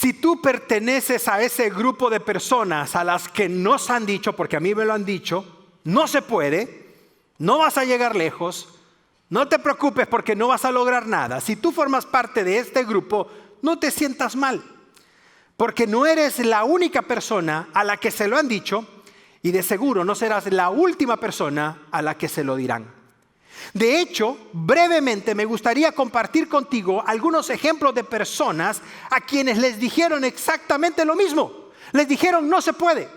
Si tú perteneces a ese grupo de personas a las que nos han dicho, porque a mí me lo han dicho, no se puede, no vas a llegar lejos, no te preocupes porque no vas a lograr nada. Si tú formas parte de este grupo, no te sientas mal, porque no eres la única persona a la que se lo han dicho y de seguro no serás la última persona a la que se lo dirán. De hecho, brevemente me gustaría compartir contigo algunos ejemplos de personas a quienes les dijeron exactamente lo mismo. Les dijeron no se puede,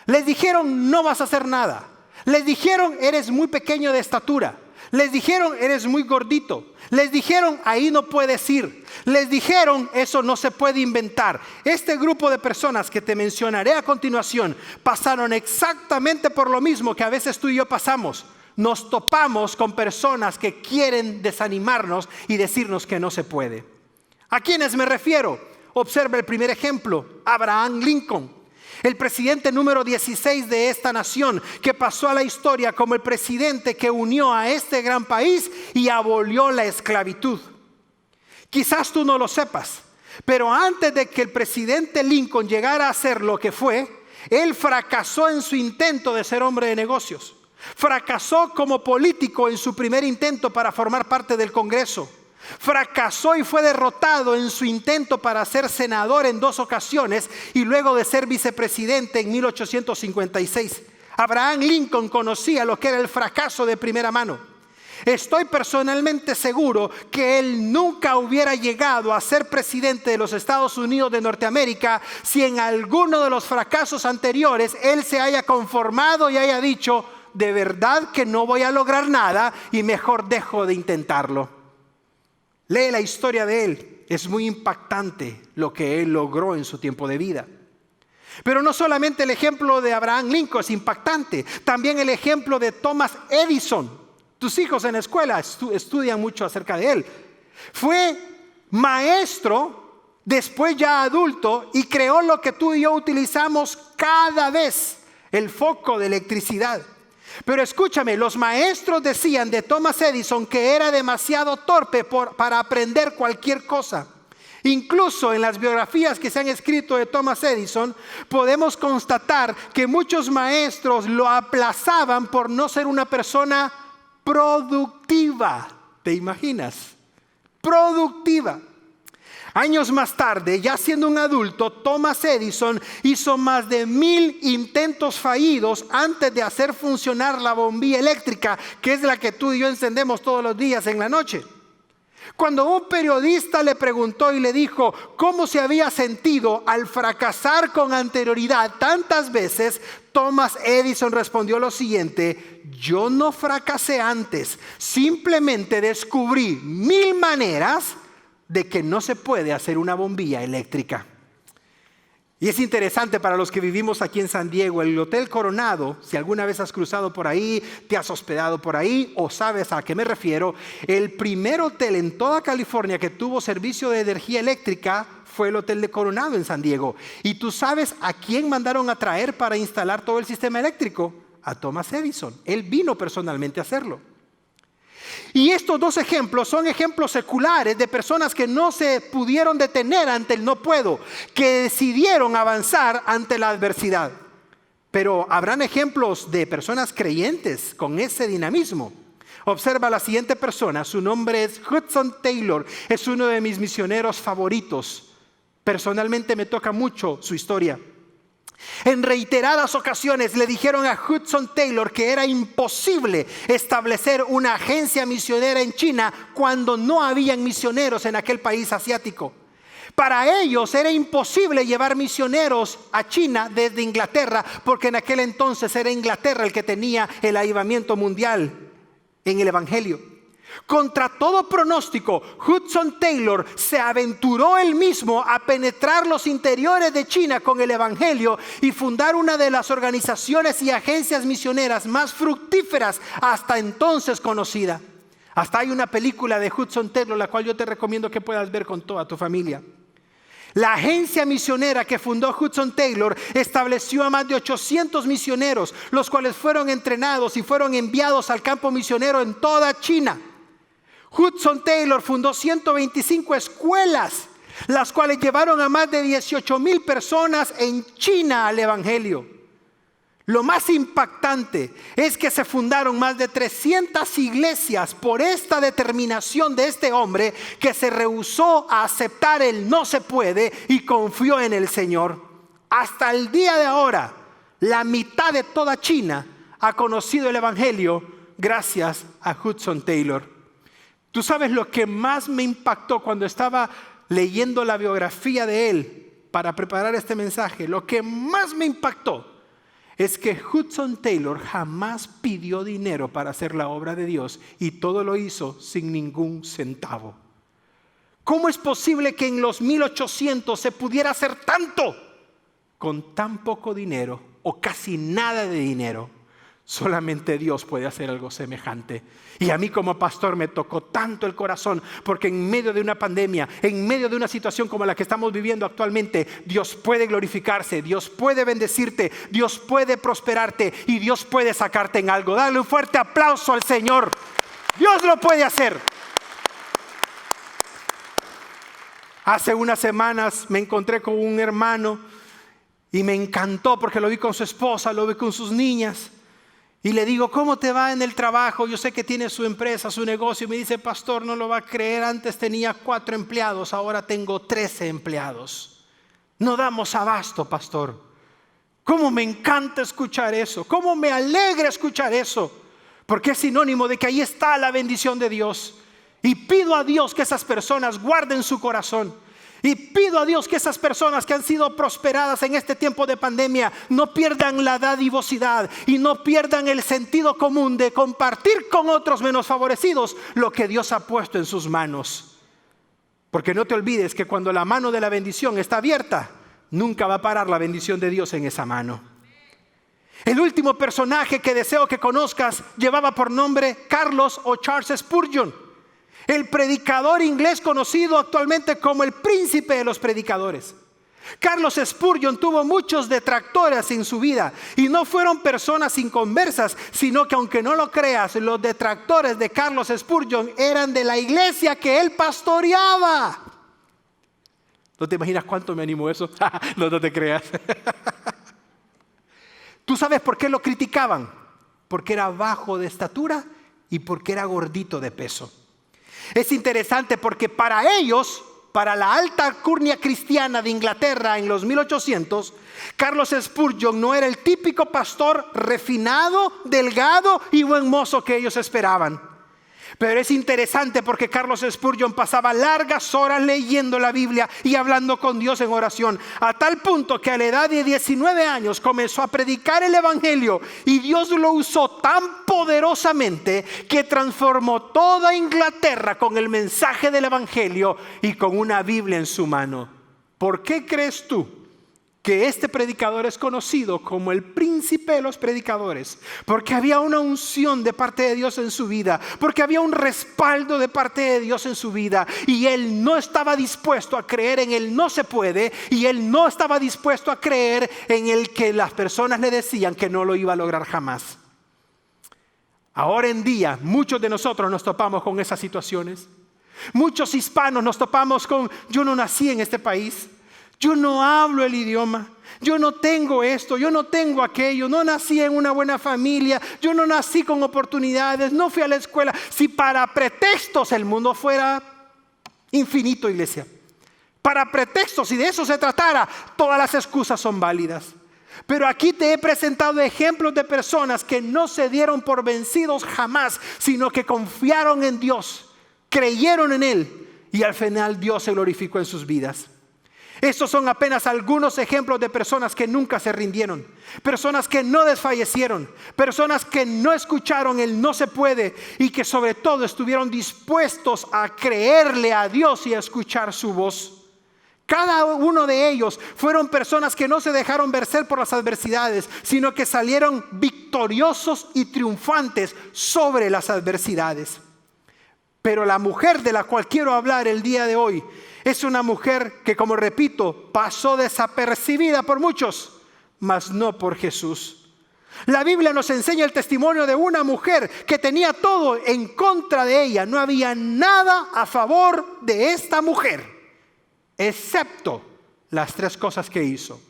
les dijeron no vas a hacer nada, les dijeron eres muy pequeño de estatura, les dijeron eres muy gordito, les dijeron ahí no puedes ir, les dijeron eso no se puede inventar. Este grupo de personas que te mencionaré a continuación pasaron exactamente por lo mismo que a veces tú y yo pasamos. Nos topamos con personas que quieren desanimarnos y decirnos que no se puede. ¿A quiénes me refiero? Observa el primer ejemplo, Abraham Lincoln, el presidente número 16 de esta nación, que pasó a la historia como el presidente que unió a este gran país y abolió la esclavitud. Quizás tú no lo sepas, pero antes de que el presidente Lincoln llegara a ser lo que fue, él fracasó en su intento de ser hombre de negocios. Fracasó como político en su primer intento para formar parte del Congreso. Fracasó y fue derrotado en su intento para ser senador en 2 ocasiones y luego de ser vicepresidente en 1856. Abraham Lincoln conocía lo que era el fracaso de primera mano. Estoy personalmente seguro que él nunca hubiera llegado a ser presidente de los Estados Unidos de Norteamérica si en alguno de los fracasos anteriores él se haya conformado y haya dicho: de verdad que no voy a lograr nada y mejor dejo de intentarlo. Lee la historia de él. Es muy impactante lo que él logró en su tiempo de vida. Pero no solamente el ejemplo de Abraham Lincoln es impactante, también el ejemplo de Thomas Edison. Tus hijos en la escuela estudian mucho acerca de él. Fue maestro, después ya adulto, y creó lo que tú y yo utilizamos cada vez, el foco de electricidad. Pero escúchame, los maestros decían de Thomas Edison que era demasiado torpe para aprender cualquier cosa. Incluso en las biografías que se han escrito de Thomas Edison, podemos constatar que muchos maestros lo aplazaban por no ser una persona productiva. ¿Te imaginas? Productiva. Años más tarde, ya siendo un adulto, Thomas Edison hizo más de 1000 intentos fallidos antes de hacer funcionar la bombilla eléctrica, que es la que tú y yo encendemos todos los días en la noche. Cuando un periodista le preguntó y le dijo cómo se había sentido al fracasar con anterioridad tantas veces, Thomas Edison respondió lo siguiente: yo no fracasé antes, simplemente descubrí 1000 maneras de que no se puede hacer una bombilla eléctrica. Y es interesante para los que vivimos aquí en San Diego, el Hotel Coronado, si alguna vez has cruzado por ahí, te has hospedado por ahí o sabes a qué me refiero, el primer hotel en toda California que tuvo servicio de energía eléctrica fue el Hotel de Coronado en San Diego. ¿Y tú sabes a quién mandaron a traer para instalar todo el sistema eléctrico? A Thomas Edison. Él vino personalmente a hacerlo. Y estos 2 ejemplos son ejemplos seculares de personas que no se pudieron detener ante el no puedo, que decidieron avanzar ante la adversidad. Pero habrán ejemplos de personas creyentes con ese dinamismo. Observa la siguiente persona, su nombre es Hudson Taylor, es uno de mis misioneros favoritos. Personalmente me toca mucho su historia. En reiteradas ocasiones le dijeron a Hudson Taylor que era imposible establecer una agencia misionera en China cuando no habían misioneros en aquel país asiático. Para ellos era imposible llevar misioneros a China desde Inglaterra, porque en aquel entonces era Inglaterra el que tenía el avivamiento mundial en el evangelio. Contra todo pronóstico, Hudson Taylor se aventuró él mismo a penetrar los interiores de China con el evangelio y fundar una de las organizaciones y agencias misioneras más fructíferas hasta entonces conocida. Hasta hay una película de Hudson Taylor, la cual yo te recomiendo que puedas ver con toda tu familia. La agencia misionera que fundó Hudson Taylor estableció a más de 800 misioneros, los cuales fueron entrenados y fueron enviados al campo misionero en toda China. Hudson Taylor fundó 125 escuelas. las cuales llevaron a más de 18,000 personas en China al Evangelio. Lo más impactante es que se fundaron más de 300 iglesias por esta determinación de este hombre que se rehusó a aceptar el no se puede y confió en el Señor. Hasta el día de ahora, la mitad de toda China ha conocido el Evangelio gracias a Hudson Taylor. Tú sabes lo que más me impactó cuando estaba leyendo la biografía de él para preparar este mensaje. Lo que más me impactó es que Hudson Taylor jamás pidió dinero para hacer la obra de Dios y todo lo hizo sin ningún centavo. ¿Cómo es posible que en los 1800 se pudiera hacer tanto con tan poco dinero o casi nada de dinero? Solamente Dios puede hacer algo semejante. Y a mí como pastor me tocó tanto el corazón, porque en medio de una pandemia, en medio de una situación como la que estamos viviendo actualmente, Dios puede glorificarse, Dios puede bendecirte, Dios puede prosperarte y Dios puede sacarte en algo. Dale un fuerte aplauso al Señor. Dios lo puede hacer. Hace unas semanas me encontré con un hermano y me encantó porque lo vi con su esposa, lo vi con sus niñas. Y le digo, ¿cómo te va en el trabajo? Yo sé que tiene su empresa, su negocio. Y me dice, pastor, no lo va a creer. Antes tenía 4 empleados, ahora tengo 13 empleados. No damos abasto, pastor. ¿Cómo me encanta escuchar eso? ¿Cómo me alegra escuchar eso? Porque es sinónimo de que ahí está la bendición de Dios. Y pido a Dios que esas personas guarden su corazón. Y pido a Dios que esas personas que han sido prosperadas en este tiempo de pandemia no pierdan la dadivosidad y no pierdan el sentido común de compartir con otros menos favorecidos lo que Dios ha puesto en sus manos. Porque no te olvides que cuando la mano de la bendición está abierta, nunca va a parar la bendición de Dios en esa mano. El último personaje que deseo que conozcas llevaba por nombre Carlos o Charles Spurgeon. El predicador inglés conocido actualmente como el príncipe de los predicadores. Carlos Spurgeon tuvo muchos detractores en su vida y no fueron personas inconversas, sino que aunque no lo creas, los detractores de Carlos Spurgeon eran de la iglesia que él pastoreaba. ¿No te imaginas cuánto me animó eso? No te creas. ¿Tú sabes por qué lo criticaban? Porque era bajo de estatura y porque era gordito de peso. Es interesante porque para ellos, para la alta alcurnia cristiana de Inglaterra en los 1800, Carlos Spurgeon no era el típico pastor refinado, delgado y buen mozo que ellos esperaban. Pero es interesante porque Carlos Spurgeon pasaba largas horas leyendo la Biblia y hablando con Dios en oración, a tal punto que a la edad de 19 años comenzó a predicar el Evangelio y Dios lo usó tan poderosamente que transformó toda Inglaterra con el mensaje del Evangelio y con una Biblia en su mano. ¿Por qué crees tú que este predicador es conocido como el príncipe de los predicadores? Porque había una unción de parte de Dios en su vida, porque había un respaldo de parte de Dios en su vida, y él no estaba dispuesto a creer en el no se puede, y él no estaba dispuesto a creer en el que las personas le decían que no lo iba a lograr jamás. Ahora en día muchos de nosotros nos topamos con esas situaciones. Muchos hispanos nos topamos con: yo no nací en este país, yo no hablo el idioma, yo no tengo esto, yo no tengo aquello, no nací en una buena familia, yo no nací con oportunidades, no fui a la escuela. Si para pretextos el mundo fuera infinito, iglesia, para pretextos, si de eso se tratara, todas las excusas son válidas. Pero aquí te he presentado ejemplos de personas que no se dieron por vencidos jamás, sino que confiaron en Dios, creyeron en Él y al final Dios se glorificó en sus vidas. Estos son apenas algunos ejemplos de personas que nunca se rindieron, personas que no desfallecieron, personas que no escucharon el no se puede y que sobre todo estuvieron dispuestos a creerle a Dios y a escuchar su voz. Cada uno de ellos fueron personas que no se dejaron vencer por las adversidades, sino que salieron victoriosos y triunfantes sobre las adversidades. Pero la mujer de la cual quiero hablar el día de hoy es una mujer que, como repito, pasó desapercibida por muchos, mas no por Jesús. La Biblia nos enseña el testimonio de una mujer que tenía todo en contra de ella. No había nada a favor de esta mujer. excepto las 3 cosas que hizo.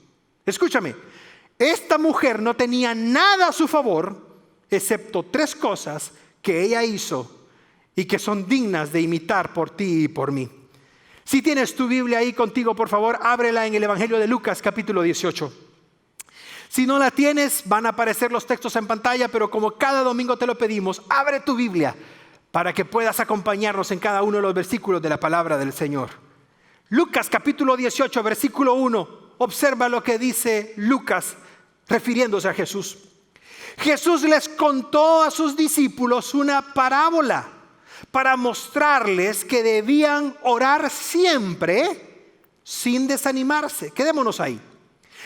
Escúchame, esta mujer no tenía nada a su favor, excepto 3 cosas que ella hizo y que son dignas de imitar por ti y por mí. Si tienes tu Biblia ahí contigo, por favor, ábrela en el Evangelio de Lucas, capítulo 18. Si no la tienes, van a aparecer los textos en pantalla, pero como cada domingo te lo pedimos, abre tu Biblia para que puedas acompañarnos en cada uno de los versículos de la palabra del Señor. Lucas capítulo 18, versículo 1. Observa lo que dice Lucas refiriéndose a Jesús. Jesús les contó a sus discípulos una parábola para mostrarles que debían orar siempre sin desanimarse. Quedémonos ahí.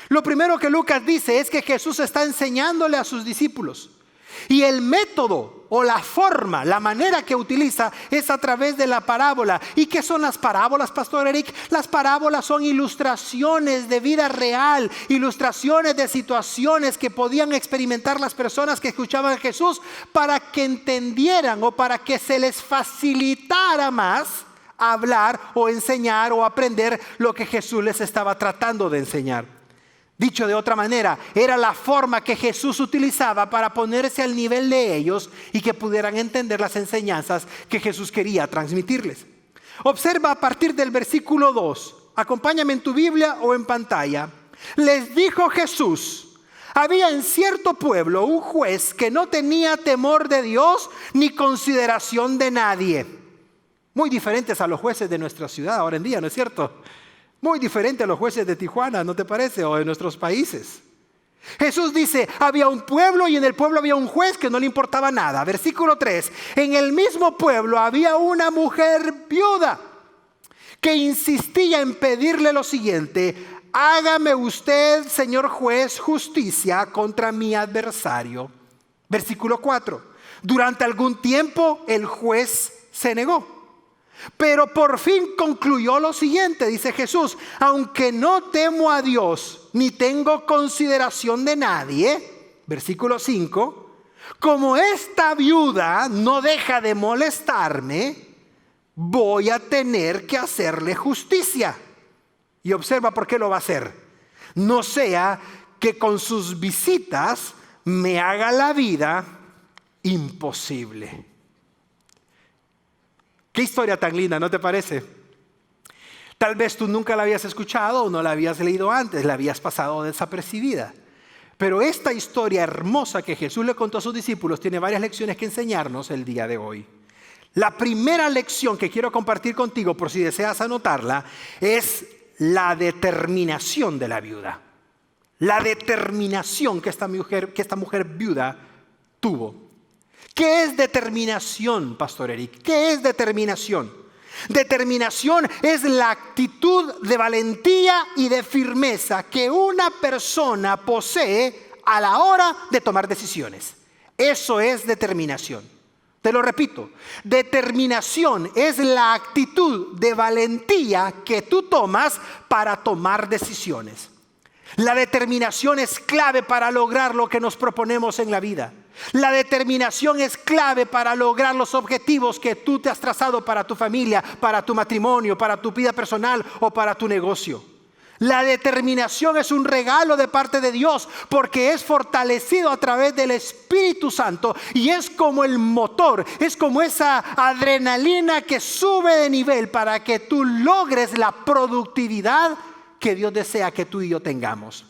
Lo primero que Lucas dice es que Jesús está enseñándole a sus discípulos. Y el método o la forma, la manera que utiliza es a través de la parábola. ¿Y qué son las parábolas, Pastor Eric? Las parábolas son ilustraciones de vida real, ilustraciones de situaciones que podían experimentar las personas que escuchaban a Jesús para que entendieran o para que se les facilitara más hablar o enseñar o aprender lo que Jesús les estaba tratando de enseñar. Dicho de otra manera, era la forma que Jesús utilizaba para ponerse al nivel de ellos y que pudieran entender las enseñanzas que Jesús quería transmitirles. Observa a partir del versículo 2. Acompáñame en tu Biblia o en pantalla. Les dijo Jesús: había en cierto pueblo un juez que no tenía temor de Dios ni consideración de nadie. Muy diferentes a los jueces de nuestra ciudad ahora en día, ¿no es cierto? Muy diferente a los jueces de Tijuana, ¿no te parece? O de nuestros países. Jesús dice, había un pueblo y en el pueblo había un juez que no le importaba nada. Versículo 3, en el mismo pueblo había una mujer viuda que insistía en pedirle lo siguiente: hágame usted, señor juez, justicia contra mi adversario. Versículo 4, durante algún tiempo el juez se negó. Pero por fin concluyó lo siguiente, dice Jesús: aunque no temo a Dios ni tengo consideración de nadie, versículo 5, como esta viuda no deja de molestarme, voy a tener que hacerle justicia. Y observa por qué lo va a hacer. No sea que con sus visitas me haga la vida imposible. Qué historia tan linda, ¿no te parece? Tal vez tú nunca la habías escuchado o no la habías leído antes, la habías pasado desapercibida. Pero esta historia hermosa que Jesús le contó a sus discípulos tiene varias lecciones que enseñarnos el día de hoy. La primera lección que quiero compartir contigo, por si deseas anotarla, es la determinación de la viuda. La determinación que esta mujer viuda tuvo. ¿Qué es determinación, Pastor Eric? ¿Qué es determinación? Determinación es la actitud de valentía y de firmeza que una persona posee a la hora de tomar decisiones. Eso es determinación. Te lo repito, determinación es la actitud de valentía que tú tomas para tomar decisiones. La determinación es clave para lograr lo que nos proponemos en la vida. La determinación es clave para lograr los objetivos que tú te has trazado para tu familia, para tu matrimonio, para tu vida personal o para tu negocio. La determinación es un regalo de parte de Dios porque es fortalecido a través del Espíritu Santo y es como el motor, es como esa adrenalina que sube de nivel para que tú logres la productividad que Dios desea que tú y yo tengamos.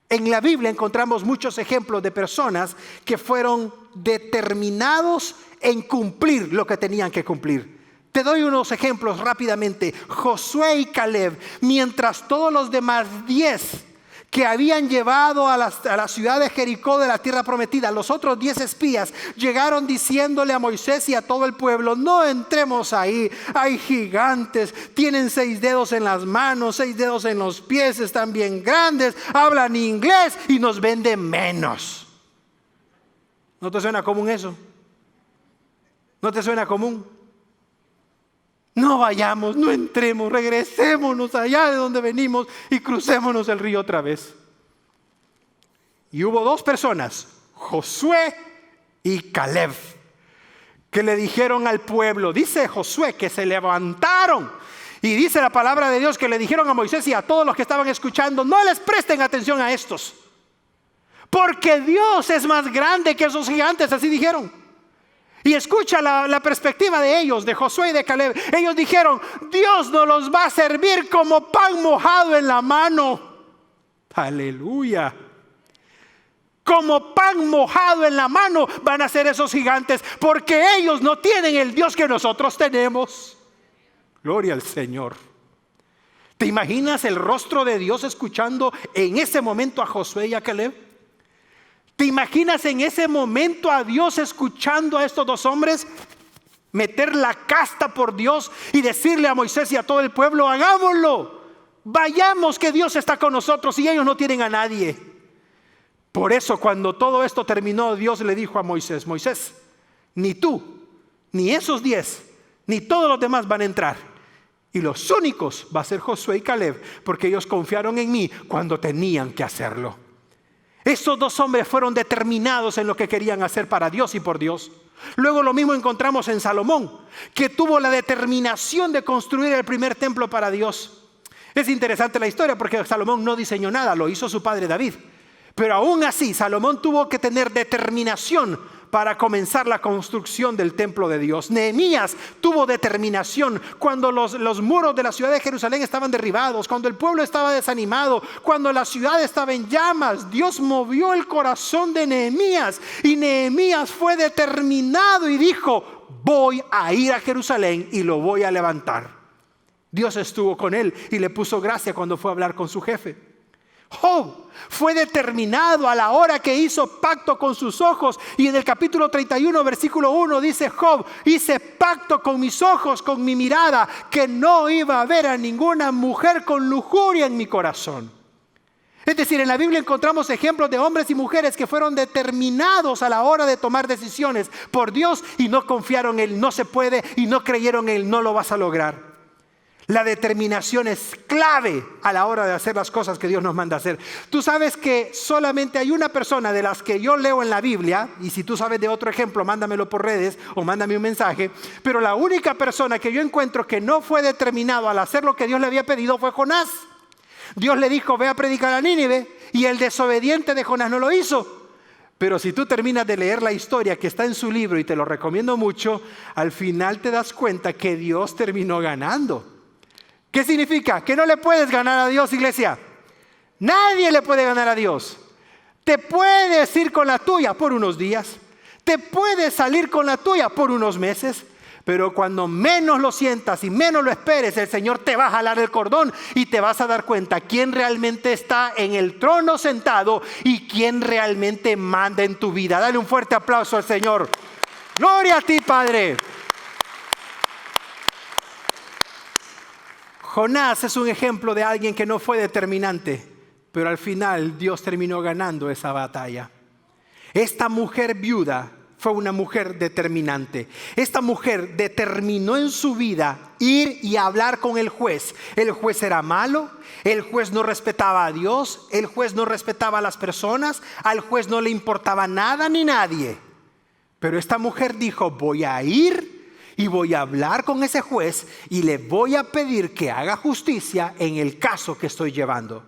En la Biblia encontramos muchos ejemplos de personas que fueron determinados en cumplir lo que tenían que cumplir. Te doy unos ejemplos rápidamente. Josué y Caleb, mientras todos los demás 10 que habían llevado a la ciudad de Jericó de la tierra prometida, los otros 10 espías llegaron diciéndole a Moisés y a todo el pueblo: no entremos ahí, hay gigantes, tienen 6 dedos en las manos, 6 dedos en los pies, están bien grandes, hablan inglés y nos venden menos. ¿No te suena común eso? ¿No te suena común? No vayamos, no entremos, regresémonos allá de donde venimos y crucémonos el río otra vez. Y hubo 2 personas, Josué y Caleb, que le dijeron al pueblo, dice Josué, que se levantaron Y dice la palabra de Dios que le dijeron a Moisés y a todos los que estaban escuchando: no les presten atención a estos, porque Dios es más grande que esos gigantes. Así dijeron. Y escucha la perspectiva de ellos, de Josué y de Caleb. Ellos dijeron: Dios nos los va a servir como pan mojado en la mano. Aleluya. Como pan mojado en la mano van a ser esos gigantes, porque ellos no tienen el Dios que nosotros tenemos. Gloria al Señor. ¿Te imaginas el rostro de Dios escuchando en ese momento a Josué y a Caleb? ¿Te imaginas en ese momento a Dios escuchando a estos dos hombres meter la casta por Dios y decirle a Moisés y a todo el pueblo: hagámoslo, vayamos, que Dios está con nosotros y ellos no tienen a nadie? Por eso, cuando todo esto terminó, Dios le dijo a Moisés: Moisés, ni tú, ni esos 10, ni todos los demás van a entrar. Y los únicos va a ser Josué y Caleb, porque ellos confiaron en mí cuando tenían que hacerlo. Estos dos hombres fueron determinados en lo que querían hacer para Dios y por Dios. Luego lo mismo encontramos en Salomón, que tuvo la determinación de construir el primer templo para Dios. Es interesante la historia porque Salomón no diseñó nada, lo hizo su padre David. Pero aún así, Salomón tuvo que tener determinación para comenzar la construcción del templo de Dios. Nehemías tuvo determinación cuando los muros de la ciudad de Jerusalén estaban derribados, cuando el pueblo estaba desanimado, cuando la ciudad estaba en llamas. Dios movió el corazón de Nehemías y Nehemías fue determinado y dijo: voy a ir a Jerusalén y lo voy a levantar. Dios estuvo con él y le puso gracia cuando fue a hablar con su jefe. Job fue determinado a la hora que hizo pacto con sus ojos, y en el capítulo 31 versículo 1 dice Job: hice pacto con mis ojos, con mi mirada, que no iba a ver a ninguna mujer con lujuria en mi corazón. Es decir, en la Biblia encontramos ejemplos de hombres y mujeres que fueron determinados a la hora de tomar decisiones por Dios y no confiaron en él: no se puede, y no creyeron en él: no lo vas a lograr. La determinación es clave a la hora de hacer las cosas que Dios nos manda hacer. Tú sabes que solamente hay una persona de las que yo leo en la Biblia, y si tú sabes de otro ejemplo, mándamelo por redes o mándame un mensaje, pero la única persona que yo encuentro que no fue determinado al hacer lo que Dios le había pedido fue Jonás. Dios le dijo: ve a predicar a Nínive, y el desobediente de Jonás no lo hizo. Pero si tú terminas de leer la historia que está en su libro, y te lo recomiendo mucho, al final te das cuenta que Dios terminó ganando. ¿Qué significa? Que no le puedes ganar a Dios, iglesia. Nadie le puede ganar a Dios. Te puedes ir con la tuya por unos días, te puedes salir con la tuya por unos meses, pero cuando menos lo sientas y menos lo esperes, el Señor te va a jalar el cordón y te vas a dar cuenta quién realmente está en el trono sentado y quién realmente manda en tu vida. Dale un fuerte aplauso al Señor. Gloria a ti, Padre. Jonás es un ejemplo de alguien que no fue determinante, pero al final Dios terminó ganando esa batalla. Esta mujer viuda fue una mujer determinante. Esta mujer determinó en su vida ir y hablar con el juez. El juez era malo, el juez no respetaba a Dios, el juez no respetaba a las personas, al juez no le importaba nada ni nadie. Pero esta mujer dijo: voy a ir y voy a hablar con ese juez y le voy a pedir que haga justicia en el caso que estoy llevando.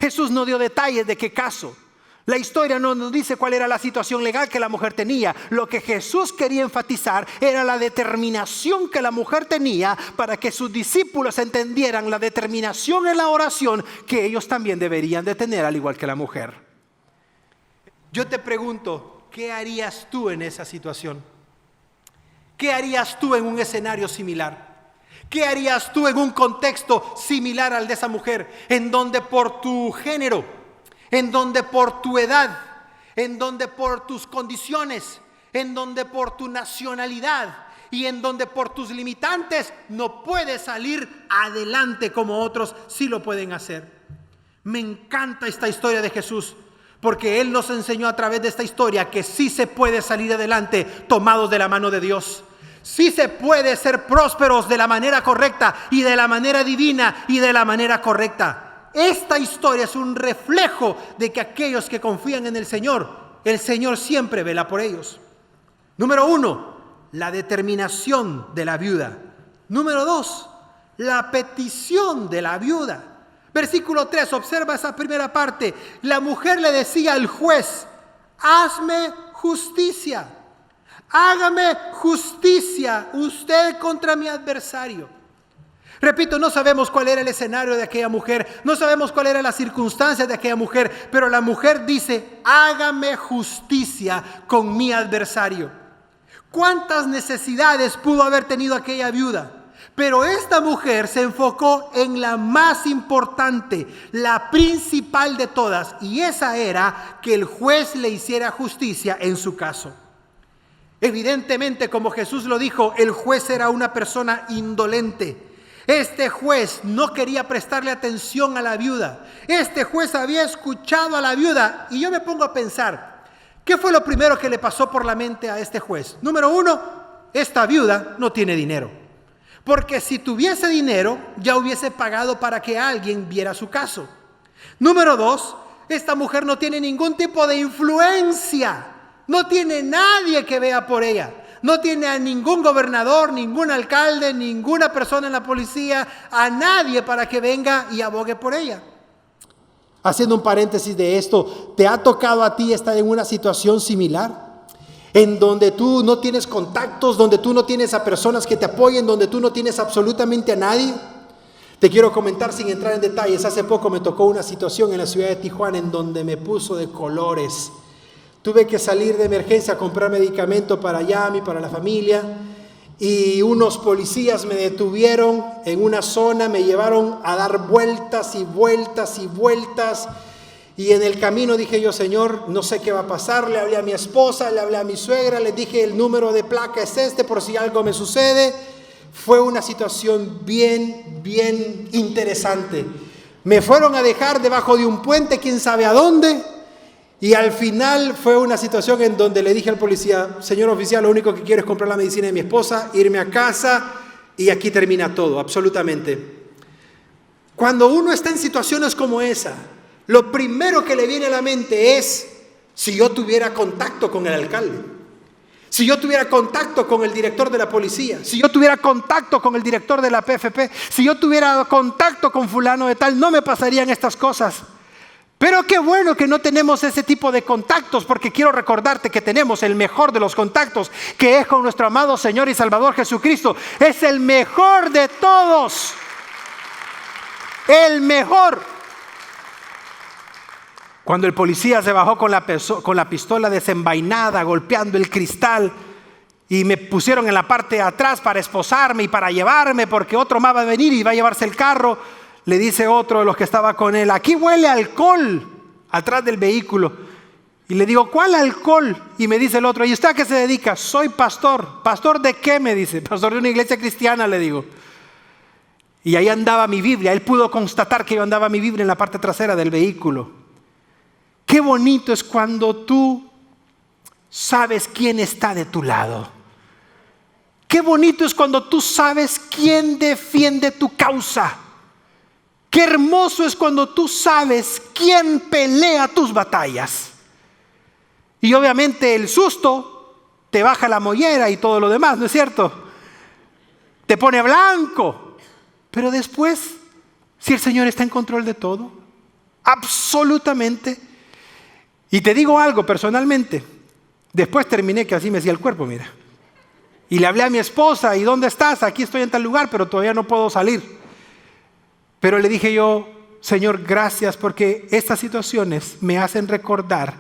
Jesús no dio detalles de qué caso. La historia no nos dice cuál era la situación legal que la mujer tenía. Lo que Jesús quería enfatizar era la determinación que la mujer tenía para que sus discípulos entendieran la determinación en la oración que ellos también deberían de tener, al igual que la mujer. Yo te pregunto, ¿qué harías tú en esa situación? ¿Qué harías tú en un escenario similar? ¿Qué harías tú en un contexto similar al de esa mujer? En donde por tu género, en donde por tu edad, en donde por tus condiciones, en donde por tu nacionalidad y en donde por tus limitantes no puedes salir adelante como otros sí lo pueden hacer. Me encanta esta historia de Jesús, porque Él nos enseñó a través de esta historia que sí se puede salir adelante tomados de la mano de Dios. Sí se puede ser prósperos de la manera correcta y de la manera divina y de la manera correcta. Esta historia es un reflejo de que aquellos que confían en el Señor siempre vela por ellos. Número 1, la determinación de la viuda. Número 2, la petición de la viuda. Versículo 3, observa esa primera parte. La mujer le decía al juez: hazme justicia, hágame justicia usted contra mi adversario. Repito, no sabemos cuál era el escenario de aquella mujer, no sabemos cuál era la circunstancia de aquella mujer, pero la mujer dice: hágame justicia con mi adversario. ¿Cuántas necesidades pudo haber tenido aquella viuda? Pero esta mujer se enfocó en la más importante, la principal de todas, y esa era que el juez le hiciera justicia en su caso. Evidentemente, como Jesús lo dijo, el juez era una persona indolente. Este juez no quería prestarle atención a la viuda. Este juez había escuchado a la viuda, y yo me pongo a pensar, ¿qué fue lo primero que le pasó por la mente a este juez? Número uno, esta viuda no tiene dinero. Porque si tuviese dinero, ya hubiese pagado para que alguien viera su caso. Número dos, esta mujer no tiene ningún tipo de influencia. No tiene nadie que vea por ella. No tiene a ningún gobernador, ningún alcalde, ninguna persona en la policía, a nadie para que venga y abogue por ella. Haciendo un paréntesis de esto, ¿te ha tocado a ti estar en una situación similar? En donde tú no tienes contactos, donde tú no tienes a personas que te apoyen, donde tú no tienes absolutamente a nadie. Te quiero comentar sin entrar en detalles. Hace poco me tocó una situación en la ciudad de Tijuana en donde me puso de colores. Tuve que salir de emergencia a comprar medicamento para Yami, para la familia. Y unos policías me detuvieron en una zona, me llevaron a dar vueltas y vueltas y vueltas. Y en el camino dije yo: Señor, no sé qué va a pasar. Le hablé a mi esposa, le hablé a mi suegra, les dije: el número de placa es este por si algo me sucede. Fue una situación bien interesante. Me fueron a dejar debajo de un puente, quién sabe a dónde. Y al final fue una situación en donde le dije al policía: señor oficial, lo único que quiero es comprar la medicina de mi esposa, irme a casa, y aquí termina todo, absolutamente. Cuando uno está en situaciones como esa, lo primero que le viene a la mente es: si yo tuviera contacto con el alcalde, si yo tuviera contacto con el director de la policía, si yo tuviera contacto con el director de la PFP, si yo tuviera contacto con fulano de tal, no me pasarían estas cosas. Pero qué bueno que no tenemos ese tipo de contactos, porque quiero recordarte que tenemos el mejor de los contactos, que es con nuestro amado Señor y Salvador Jesucristo. Es el mejor de todos. El mejor. Cuando el policía se bajó con la pistola desenvainada, golpeando el cristal, y me pusieron en la parte de atrás para esposarme y para llevarme, porque otro más va a venir y va a llevarse el carro, le dice otro de los que estaba con él: aquí huele a alcohol atrás del vehículo. Y le digo: ¿cuál alcohol? Y me dice el otro: ¿y usted a qué se dedica? Soy pastor. ¿Pastor de qué? Me dice. Pastor de una iglesia cristiana, le digo. Y ahí andaba mi Biblia. Él pudo constatar que yo andaba mi Biblia en la parte trasera del vehículo. Qué bonito es cuando tú sabes quién está de tu lado. Qué bonito es cuando tú sabes quién defiende tu causa. Qué hermoso es cuando tú sabes quién pelea tus batallas. Y obviamente el susto te baja la mollera y todo lo demás, ¿no es cierto? Te pone blanco. Pero después, si el Señor está en control de todo, absolutamente. Y te digo algo personalmente, después terminé que así me hacía el cuerpo, mira. Y le hablé a mi esposa: ¿y dónde estás? Aquí estoy en tal lugar, pero todavía no puedo salir. Pero le dije yo: Señor, gracias, porque estas situaciones me hacen recordar,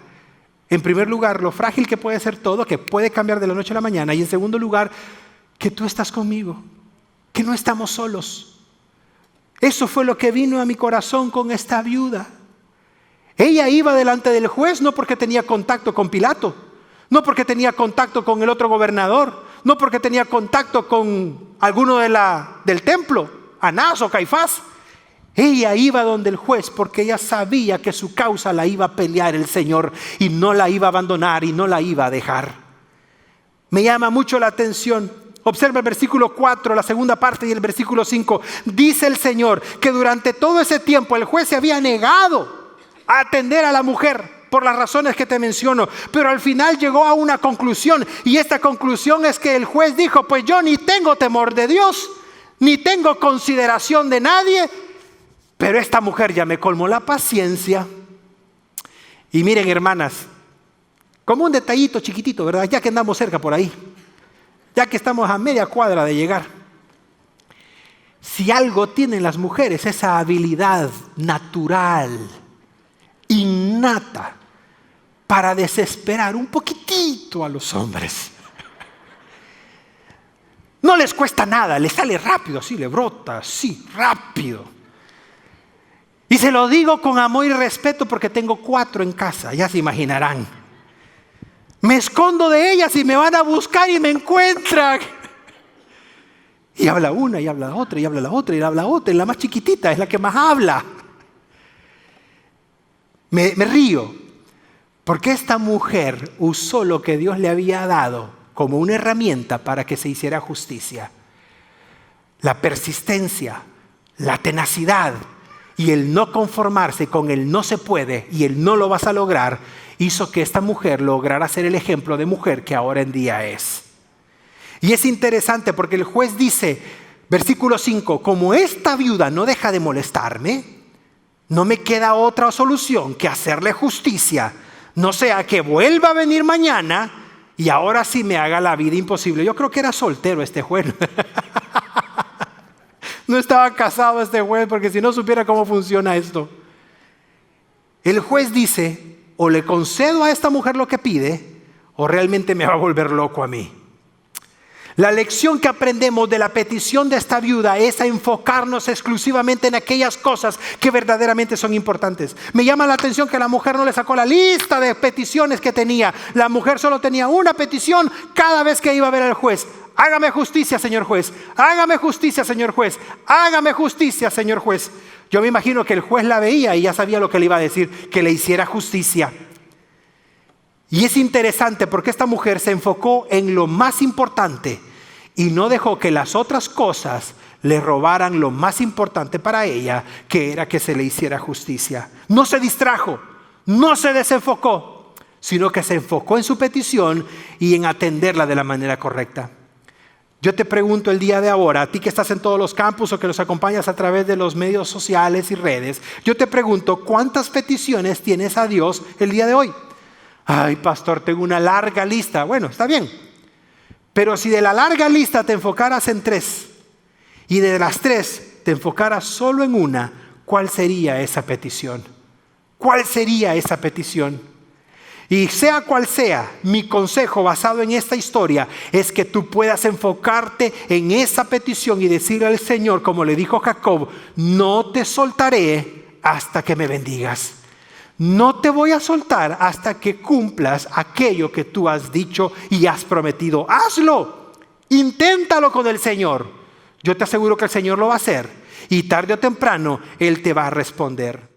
en primer lugar, lo frágil que puede ser todo, que puede cambiar de la noche a la mañana. Y en segundo lugar, que tú estás conmigo, que no estamos solos. Eso fue lo que vino a mi corazón con esta viuda. Ella iba delante del juez no porque tenía contacto con Pilato, no porque tenía contacto con el otro gobernador, no porque tenía contacto con alguno del templo, Anás o Caifás. Ella iba donde el juez porque ella sabía que su causa la iba a pelear el Señor y no la iba a abandonar y no la iba a dejar. Me llama mucho la atención. Observa el versículo 4, la segunda parte, y el versículo 5. Dice el Señor que durante todo ese tiempo el juez se había negado a atender a la mujer por las razones que te menciono, pero al final llegó a una conclusión, y esta conclusión es que el juez dijo: pues yo ni tengo temor de Dios ni tengo consideración de nadie, pero esta mujer ya me colmó la paciencia. Y miren, hermanas, como un detallito chiquitito, ¿verdad? Ya que andamos cerca por ahí, ya que estamos a media cuadra de llegar. Si algo tienen las mujeres, esa habilidad natural, innata, para desesperar un poquitito a los hombres. No les cuesta nada, les sale rápido, así le brota, así, rápido. Y se lo digo con amor y respeto porque tengo 4 en casa, ya se imaginarán. Me escondo de ellas y me van a buscar y me encuentran. Y habla una, y habla otra, y habla la otra, y habla otra. Y la más chiquitita es la que más habla. Me río, porque esta mujer usó lo que Dios le había dado como una herramienta para que se hiciera justicia. La persistencia, la tenacidad y el no conformarse con el no se puede y el no lo vas a lograr, hizo que esta mujer lograra ser el ejemplo de mujer que ahora en día es. Y es interesante porque el juez dice, versículo 5, como esta viuda no deja de molestarme, no me queda otra solución que hacerle justicia, no sea que vuelva a venir mañana y ahora sí me haga la vida imposible. Yo creo que era soltero este juez. No estaba casado este juez, porque si no supiera cómo funciona esto. El juez dice, o le concedo a esta mujer lo que pide, o realmente me va a volver loco a mí. La lección que aprendemos de la petición de esta viuda es a enfocarnos exclusivamente en aquellas cosas que verdaderamente son importantes. Me llama la atención que la mujer no le sacó la lista de peticiones que tenía. La mujer solo tenía una petición cada vez que iba a ver al juez. Hágame justicia, señor juez. Hágame justicia, señor juez. Hágame justicia, señor juez. Yo me imagino que el juez la veía y ya sabía lo que le iba a decir, que le hiciera justicia. Y es interesante porque esta mujer se enfocó en lo más importante y no dejó que las otras cosas le robaran lo más importante para ella, que era que se le hiciera justicia. No se distrajo, no se desenfocó, sino que se enfocó en su petición y en atenderla de la manera correcta. Yo te pregunto el día de ahora, a ti que estás en todos los campus o que nos acompañas a través de los medios sociales y redes, yo te pregunto, ¿cuántas peticiones tienes a Dios el día de hoy? Ay, pastor, tengo una larga lista. Bueno, está bien. Pero si de la larga lista te enfocaras en 3 y de las 3 te enfocaras solo en una, ¿cuál sería esa petición? ¿Cuál sería esa petición? Y sea cual sea, mi consejo basado en esta historia es que tú puedas enfocarte en esa petición y decirle al Señor, como le dijo Jacob, no te soltaré hasta que me bendigas. No te voy a soltar hasta que cumplas aquello que tú has dicho y has prometido. Hazlo, inténtalo con el Señor. Yo te aseguro que el Señor lo va a hacer y tarde o temprano Él te va a responder.